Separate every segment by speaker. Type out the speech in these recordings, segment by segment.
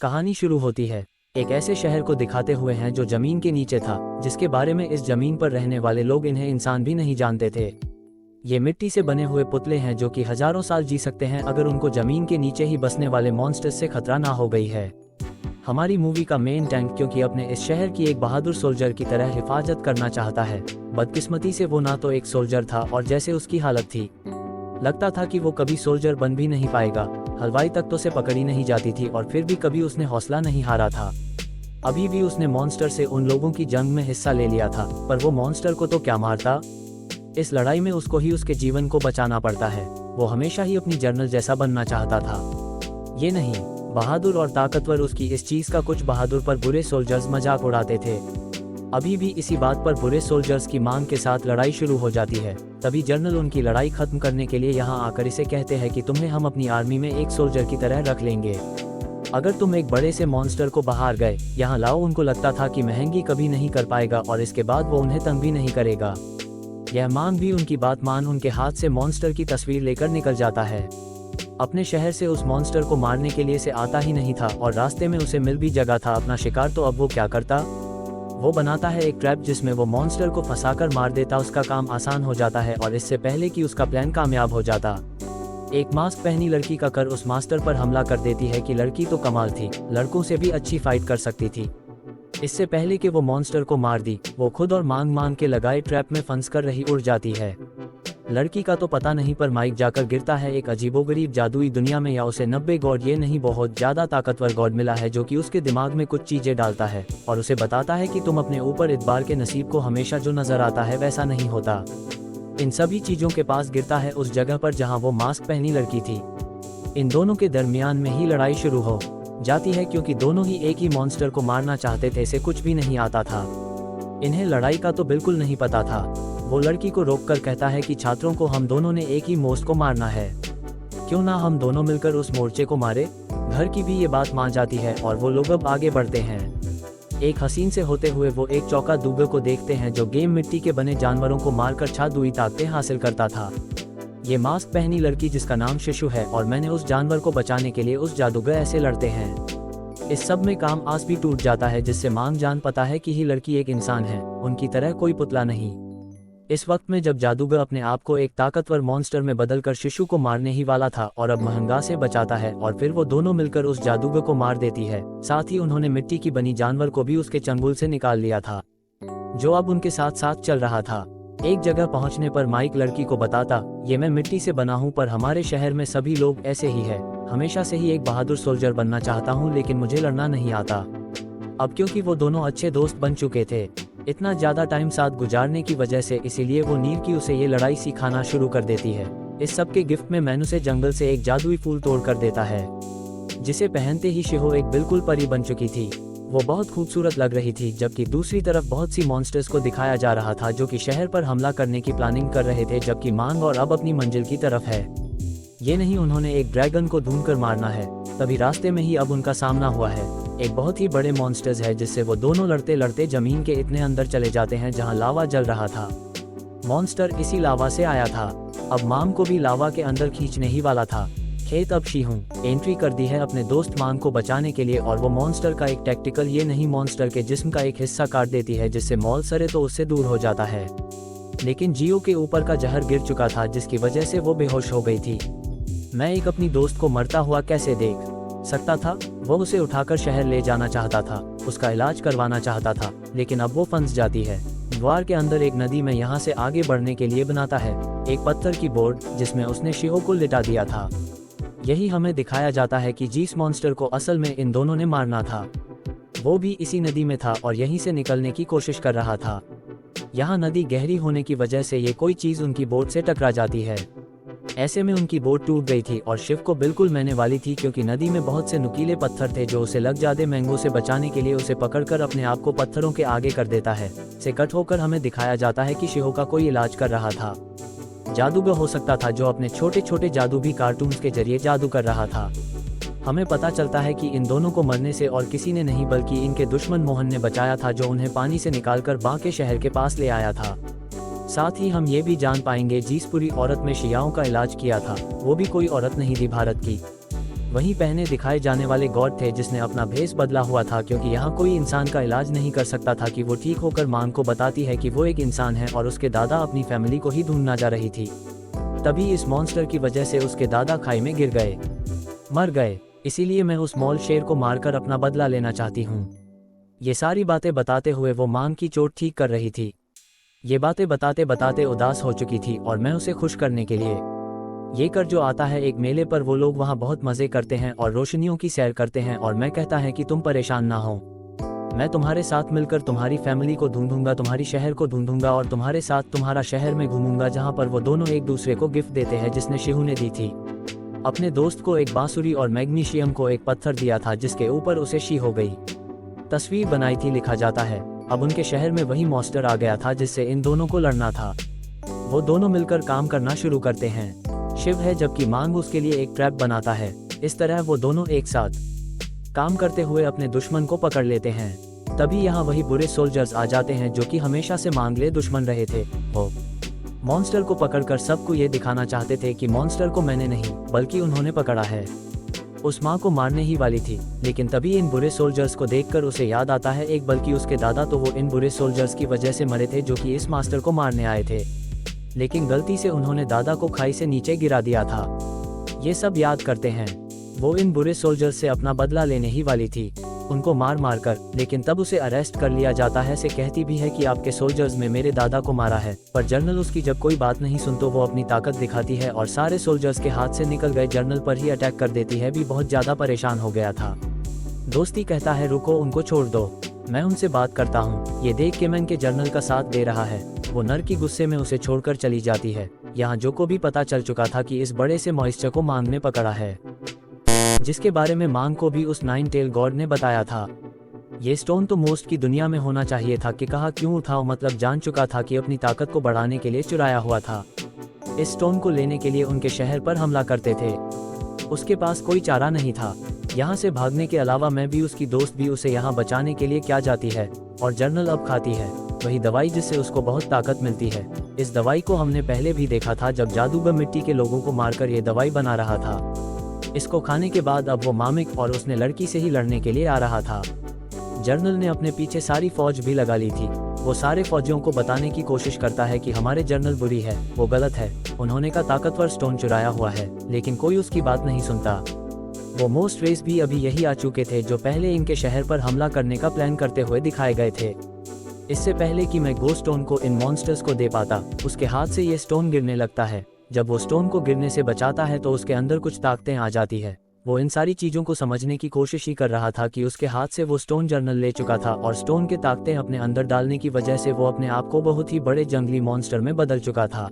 Speaker 1: कहानी शुरू होती है एक ऐसे शहर को दिखाते हुए हैं जो जमीन के नीचे था, जिसके बारे में इस जमीन पर रहने वाले लोग इन्हें इंसान भी नहीं जानते थे। ये मिट्टी से बने हुए पुतले हैं जो कि हजारों साल जी सकते हैं अगर उनको जमीन के नीचे ही बसने वाले मॉन्स्टर्स से खतरा ना हो गई है। हमारी मूवी का मेन टैंक क्योंकि अपने इस शहर की एक बहादुर सोल्जर की तरह हिफाजत करना चाहता है। बदकिस्मती से वो ना तो एक सोल्जर था और जैसे उसकी हालत थी लगता था कि वो कभी सोल्जर बन भी नहीं पाएगा। हलवाई तक तो से पकड़ी नहीं जाती थी और फिर भी कभी उसने हौसला नहीं हारा था। अभी भी उसने मॉन्स्टर से उन लोगों की जंग में हिस्सा ले लिया था, पर वो मॉन्स्टर को तो क्या मारता। इस लड़ाई में उसको ही उसके जीवन को बचाना पड़ता है। वो हमेशा ही अपनी जर्नल जैसा बनना चाहता था। ये नहीं, बहादुर और ताकतवर उसकी इस चीज का कुछ बहादुर पर बुरे सोल्जर्स मजाक उड़ाते थे। अभी भी इसी बात पर बुरे सोल्जर्स की मांग के साथ लड़ाई शुरू हो जाती है। तभी जनरल उनकी लड़ाई खत्म करने के लिए यहाँ आकर इसे कहते हैं कि तुम्हें हम अपनी आर्मी में एक सोल्जर की तरह रख लेंगे अगर तुम एक बड़े से मॉन्स्टर को बाहर गए यहाँ लाओ। उनको लगता था कि महंगी कभी नहीं कर पाएगा और इसके बाद वो उन्हें तंग भी नहीं करेगा। यह मान भी उनकी बात मान उनके हाथ से मॉन्स्टर की तस्वीर लेकर निकल जाता है। अपने शहर से उस मॉन्स्टर को मारने के लिए से आता ही नहीं था और रास्ते में उसे मिल भी जगह था अपना शिकार। तो अब वो क्या करता, वो बनाता है एक ट्रैप जिसमें वो मॉन्स्टर को फंसाकर मार देता। उसका काम आसान हो जाता है और इससे पहले कि उसका प्लान कामयाब हो जाता, एक मास्क पहनी लड़की का कर उस मास्टर पर हमला कर देती है कि लड़की तो कमाल थी, लड़कों से भी अच्छी फाइट कर सकती थी। इससे पहले कि वो मॉन्स्टर को मार दी, वो खुद और मांग के लगाए ट्रैप में फंस कर रही उड़ जाती है। लड़की का तो पता नहीं पर माइक जाकर गिरता है एक अजीबोगरीब जादुई दुनिया में। या उसे 90 गॉड ये नहीं बहुत ज्यादा ताकतवर गॉड मिला है जो कि उसके दिमाग में कुछ चीजें डालता है और उसे बताता है कि तुम अपने ऊपर इतबार के नसीब को हमेशा जो नजर आता है वैसा नहीं होता। इन सभी चीजों के पास गिरता है उस जगह पर जहाँ वो मास्क पहनी लड़की थी। इन दोनों के दरमियान में ही लड़ाई शुरू हो जाती है क्योंकि दोनों ही एक ही मॉन्स्टर को मारना चाहते थे। इसे कुछ भी नहीं आता था, इन्हें लड़ाई का तो बिल्कुल नहीं पता था। वो लड़की को रोककर कहता है कि छात्रों को हम दोनों ने एक ही मोस्ट को मारना है, क्यों ना हम दोनों मिलकर उस मोर्चे को मारे। घर की भी ये बात मान जाती है और वो लोग अब आगे बढ़ते हैं। एक हसीन से होते हुए वो एक चौका दूबे को देखते हैं जो गेम मिट्टी के बने जानवरों को मारकर जादुई ताकतें हासिल करता था। ये मास्क पहनी लड़की जिसका नाम शिशु है और मैंने उस जानवर को बचाने के लिए उस जादूगर ऐसे लड़ते हैं। इस सब में काम आस भी टूट जाता है जिससे मांग जान पता है कि ही लड़की एक इंसान है, उनकी तरह कोई पुतला नहीं। इस वक्त में जब जादूगर अपने आप को एक ताकतवर मॉन्स्टर में बदलकर शिशु को मारने ही वाला था और अब महंगा से बचाता है और फिर वो दोनों मिलकर उस जादूगर को मार देती है। साथ ही उन्होंने मिट्टी की बनी जानवर को भी उसके चंगुल से निकाल लिया था जो अब उनके साथ साथ चल रहा था। एक जगह पहुंचने पर माइक लड़की को बताता, ये मैं मिट्टी से बना हूं पर हमारे शहर में सभी लोग ऐसे ही है। हमेशा से ही एक बहादुर सोल्जर बनना चाहता हूं लेकिन मुझे लड़ना नहीं आता। अब क्योंकि वो दोनों अच्छे दोस्त बन चुके थे इतना ज्यादा टाइम साथ गुजारने की वजह से, इसीलिए वो नीव की उसे ये लड़ाई सिखाना शुरू कर देती है। इस सब के गिफ्ट में मैनू से जंगल से एक जादुई फूल तोड़ कर देता है जिसे पहनते ही शिहो एक बिल्कुल परी बन चुकी थी। वो बहुत खूबसूरत लग रही थी, जबकि दूसरी तरफ बहुत सी मॉन्स्टर्स को दिखाया जा रहा था जो कि शहर पर हमला करने की प्लानिंग कर रहे थे, जबकि मांग और अब अपनी मंजिल की तरफ है। ये नहीं, उन्होंने एक ड्रैगन को ढूंढकर मारना है। तभी रास्ते में ही अब उनका सामना हुआ है एक बहुत ही बड़े मॉन्स्टर्स है जिससे वो दोनों लड़ते लड़ते जमीन के इतने अंदर चले जाते हैं जहां लावा जल रहा था। मॉन्स्टर इसी लावा से आया था, अब मांग को भी लावा के अंदर खींचने ही वाला था। खेत अब शिहू एंट्री कर दी है अपने दोस्त मांग को बचाने के लिए और वो मॉन्स्टर का एक टैक्टिकल ये नहीं मॉन्स्टर के जिस्म का एक हिस्सा काट देती है जिससे मॉल सरे तो उससे दूर हो जाता है। लेकिन जियो के ऊपर का जहर गिर चुका था जिसकी वजह से वो बेहोश हो गई थी। मैं एक अपनी दोस्त को मरता हुआ कैसे देख सकता था। वो उसे उठाकर शहर ले जाना चाहता था, उसका इलाज करवाना चाहता था, लेकिन अब वो फंस जाती है द्वार के अंदर एक नदी में। यहाँ से आगे बढ़ने के लिए बनाता है एक पत्थर की बोर्ड जिसमें उसने शिहो को लिटा दिया था। यही हमें दिखाया जाता है कि जिस मॉन्स्टर को असल में इन दोनों ने मारना था वो भी इसी नदी में था और यहीं से निकलने की कोशिश कर रहा था। यहाँ नदी गहरी होने की वजह से ये कोई चीज उनकी बोट से टकरा जाती है। ऐसे में उनकी बोट टूट गई थी और शिव को बिल्कुल मैंने वाली थी क्योंकि नदी में बहुत से नुकीले पत्थर थे जो उसे लग जाते। मैंगो से बचाने के लिए उसे पकड़कर अपने आप को पत्थरों के आगे कर देता है। से कट होकर हमें दिखाया जाता है कि शिहो का कोई इलाज कर रहा था। जादूगर हो सकता था जो अपने छोटे छोटे जादू भी कार्टून्स के जरिए जादू कर रहा था। हमें पता चलता है कि इन दोनों को मरने से और किसी ने नहीं बल्कि इनके दुश्मन मोहन ने बचाया था जो उन्हें पानी से निकालकर बांके शहर के पास ले आया था। साथ ही हम ये भी जान पाएंगे जिस पूरी औरत में शियाओं का इलाज किया था वो भी कोई औरत नहीं थी भारत की। वहीं पहने दिखाए जाने वाले गॉड थे जिसने अपना भेष बदला हुआ था, क्योंकि यहाँ कोई इंसान का इलाज नहीं कर सकता था कि वो ठीक होकर मांग को बताती है कि वो एक इंसान है और उसके दादा अपनी फैमिली को ही ढूंढना जा रही थी। तभी इस मॉन्स्टर की वजह से उसके दादा खाई में गिर गए, मर गए। इसीलिए मैं उस मॉल शेर को मारकर अपना बदला लेना चाहती हूँ। ये सारी बातें बताते हुए वो मांग की चोट ठीक कर रही थी। ये बातें बताते बताते उदास हो चुकी थी और मैं उसे खुश करने के लिए ये कर जो आता है एक मेले पर वो लोग वहाँ बहुत मज़े करते हैं और रोशनियों की सैर करते हैं और मैं कहता है कि तुम परेशान ना हो, मैं तुम्हारे साथ मिलकर तुम्हारी फैमिली को ढूंढूंगा, तुम्हारी शहर को ढूंढूंगा और तुम्हारे साथ तुम्हारा शहर में घूमूंगा, जहाँ पर वो दोनों एक दूसरे को गिफ्ट देते हैं जिसने शिहू ने दी थी। अपने दोस्त को एक बांसुरी और मैग्नीशियम को एक पत्थर दिया था जिसके ऊपर उसे शी हो गई तस्वीर बनाई थी, लिखा जाता है। अब उनके शहर में वही मॉन्स्टर आ गया था जिससे इन दोनों को लड़ना था। वो दोनों मिलकर काम करना शुरू करते हैं। शिव है जबकि मांग उसके लिए एक ट्रैप बनाता है। इस तरह वो दोनों एक साथ काम करते हुए अपने दुश्मन को पकड़ लेते हैं। तभी यहाँ वही बुरे सोल्जर्स आ जाते हैं जो कि हमेशा से मांगले दुश्मन रहे थे। वो मॉन्स्टर को पकड़कर सबको ये दिखाना चाहते थे कि मॉन्स्टर को मैंने नहीं बल्कि उन्होंने पकड़ा है। उस माँ को मारने ही वाली थी, लेकिन तभी इन बुरे सोल्जर्स को देखकर उसे याद आता है एक बल्कि उसके दादा तो वो इन बुरे सोल्जर्स की वजह से मरे थे जो कि इस मास्टर को मारने आए थे, लेकिन गलती से उन्होंने दादा को खाई से नीचे गिरा दिया था। ये सब याद करते हैं। वो इन बुरे सोल्जर्स से अपना बदला लेने ही वाली थी, उनको मार मार कर, लेकिन तब उसे अरेस्ट कर लिया जाता है। से कहती भी है कि आपके सोल्जर्स में मेरे दादा को मारा है, पर जर्नल उसकी जब कोई बात नहीं सुन तो वो अपनी ताकत दिखाती है और सारे सोल्जर्स के हाथ से निकल गए जर्नल पर ही अटैक कर देती है। भी बहुत ज्यादा परेशान हो गया था। दोस्ती कहता है रुको, उनको छोड़ दो, मैं उनसे बात करता हूँ। ये देख के मैन के जर्नल का साथ दे रहा है। वो नर की गुस्से में उसे छोड़कर चली जाती है। यहाँ जो को भी पता चल चुका था कि इस बड़े से मॉइस्चर को मांग ने पकड़ा है, जिसके बारे में मांग को भी उस नाइन टेल गॉड ने बताया था। ये स्टोन तो मोस्ट की दुनिया में होना चाहिए था कि कहा क्यों उठाओ, मतलब जान चुका था कि अपनी ताकत को बढ़ाने के लिए चुराया हुआ था। इस स्टोन को लेने के लिए उनके शहर पर हमला करते थे। उसके पास कोई चारा नहीं था यहाँ से भागने के अलावा। मैं भी उसकी दोस्त भी उसे यहाँ बचाने के लिए क्या जाती है और जर्नल अब खाती है वही दवाई जिससे उसको बहुत ताकत मिलती है। इस दवाई को हमने पहले भी देखा था जब जादूगर मिट्टी के लोगों को मारकर ये दवाई बना रहा था। इसको खाने के बाद अब वो मामिक और उसने लड़की से ही लड़ने के लिए आ रहा था। जर्नल ने अपने पीछे सारी फौज भी लगा ली थी। वो सारे फौजियों को बताने की कोशिश करता है कि हमारे जर्नल बुरी है, वो गलत है, उन्होंने का ताकतवर स्टोन चुराया हुआ है, लेकिन कोई उसकी बात नहीं सुनता। वो मोस्ट रेस भी अभी यही आ चुके थे जो पहले इनके शहर पर हमला करने का प्लान करते हुए दिखाए गए थे। इससे पहले कि मैं गोस्ट स्टोन को इन मॉन्स्टर्स को दे पाता, उसके हाथ से ये स्टोन गिरने लगता है। जब वो स्टोन को गिरने से बचाता है तो उसके अंदर कुछ ताकतें आ जाती है। वो इन सारी चीजों को समझने की कोशिश ही कर रहा था कि उसके हाथ से वो स्टोन जर्नल ले चुका था और स्टोन के ताकतें अपने अंदर डालने की वजह से वो अपने आप को बहुत ही बड़े जंगली मॉन्स्टर में बदल चुका था।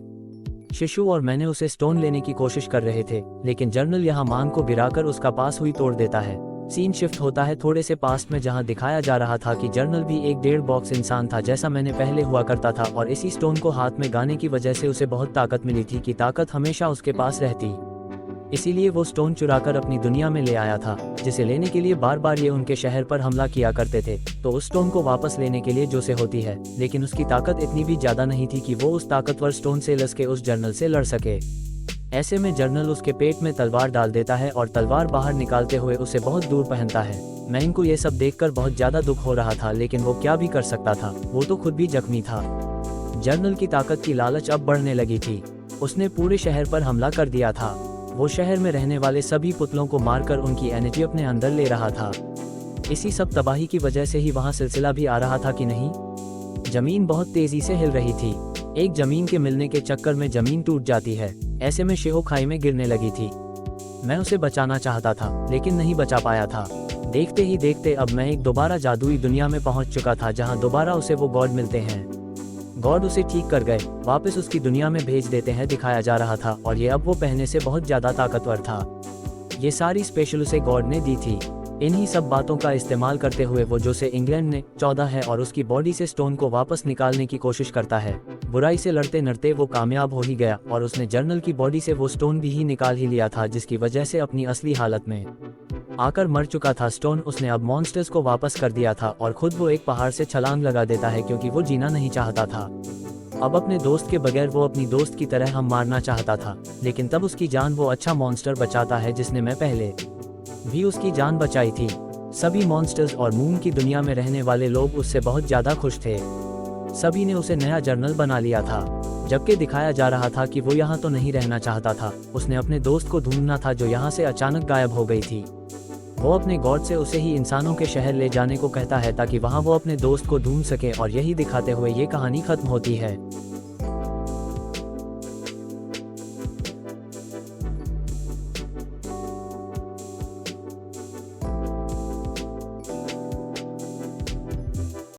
Speaker 1: शिशु और मैंने उसे स्टोन लेने की कोशिश कर रहे थे, लेकिन जर्नल यहाँ मांग को गिराकर उसका पास हुई तोड़ देता है। सीन शिफ्ट होता है थोड़े से पास्ट में जहाँ दिखाया जा रहा था कि जर्नल भी एक 1.5 बॉक्स इंसान था जैसा मैंने पहले हुआ करता था और इसी स्टोन को हाथ में गाने की वजह से उसे बहुत ताकत मिली थी कि ताकत हमेशा उसके पास रहती। इसीलिए वो स्टोन चुराकर अपनी दुनिया में ले आया था, जिसे लेने के लिए बार बार ये उनके शहर पर हमला किया करते थे। तो उस स्टोन को वापस लेने के लिए जो से होती है, लेकिन उसकी ताकत इतनी भी ज्यादा नहीं थी कि वो उस ताकतवर स्टोन से लस के उस जर्नल से लड़ सके। ऐसे में जर्नल उसके पेट में तलवार डाल देता है और तलवार बाहर निकालते हुए उसे बहुत दूर पहनता है। मैं इनको ये सब देखकर बहुत ज्यादा दुख हो रहा था, लेकिन वो क्या भी कर सकता था, वो तो खुद भी जख्मी था। जर्नल की ताकत की लालच अब बढ़ने लगी थी। उसने पूरे शहर पर हमला कर दिया था। वो शहर में रहने वाले सभी पुतलों को मारकर उनकी एनर्जी अपने अंदर ले रहा था। इसी सब तबाही की वजह से ही वहाँ सिलसिला भी आ रहा था कि नहीं, जमीन बहुत तेजी से हिल रही थी। एक जमीन के मिलने के चक्कर में जमीन टूट जाती है। ऐसे में शिहो खाई में गिरने लगी थी। मैं उसे बचाना चाहता था, लेकिन नहीं बचा पाया था। देखते ही देखते अब मैं एक दोबारा जादुई दुनिया में पहुंच चुका था, जहां दोबारा उसे वो गॉड मिलते हैं। गॉड उसे ठीक कर गए, वापस उसकी दुनिया में भेज देते हैं दिखाया जा रहा था, और ये अब वो पहने से बहुत ज्यादा ताकतवर था। ये सारी स्पेशल उसे गॉड ने दी थी। इन्हीं सब बातों का इस्तेमाल करते हुए वो जो से इंग्लैंड ने 14 है और उसकी बॉडी से स्टोन को वापस निकालने की कोशिश करता है। बुराई से लड़ते लड़ते वो कामयाब हो ही गया और उसने जर्नल की बॉडी से वो स्टोन भी ही निकाल ही लिया था, जिसकी वजह से अपनी असली हालत में आकर मर चुका था स्टोन उसने अब मॉन्स्टर्स को वापस कर दिया था और खुद वो एक पहाड़ से छलांग लगा देता है क्योंकि वो जीना नहीं चाहता था। अब अपने दोस्त के बगैर वो अपनी दोस्त की तरह हम मारना चाहता था, लेकिन तब उसकी जान वो अच्छा मॉन्स्टर बचाता है जिसने मैं पहले भी उसकी जान बचाई थी। सभी मॉन्स्टर्स और मून की दुनिया में रहने वाले लोग उससे बहुत ज़्यादा खुश थे। सभी ने उसे नया जर्नल बना लिया था, जबकि दिखाया जा रहा था कि वो यहाँ तो नहीं रहना चाहता था। उसने अपने दोस्त को ढूंढना था जो यहाँ से अचानक गायब हो गई थी। वो अपने गॉड से उसे ही इंसानों के शहर ले जाने को कहता है ताकि वहाँ वो अपने दोस्त को ढूंढ सके, और यही दिखाते हुए ये कहानी खत्म होती है।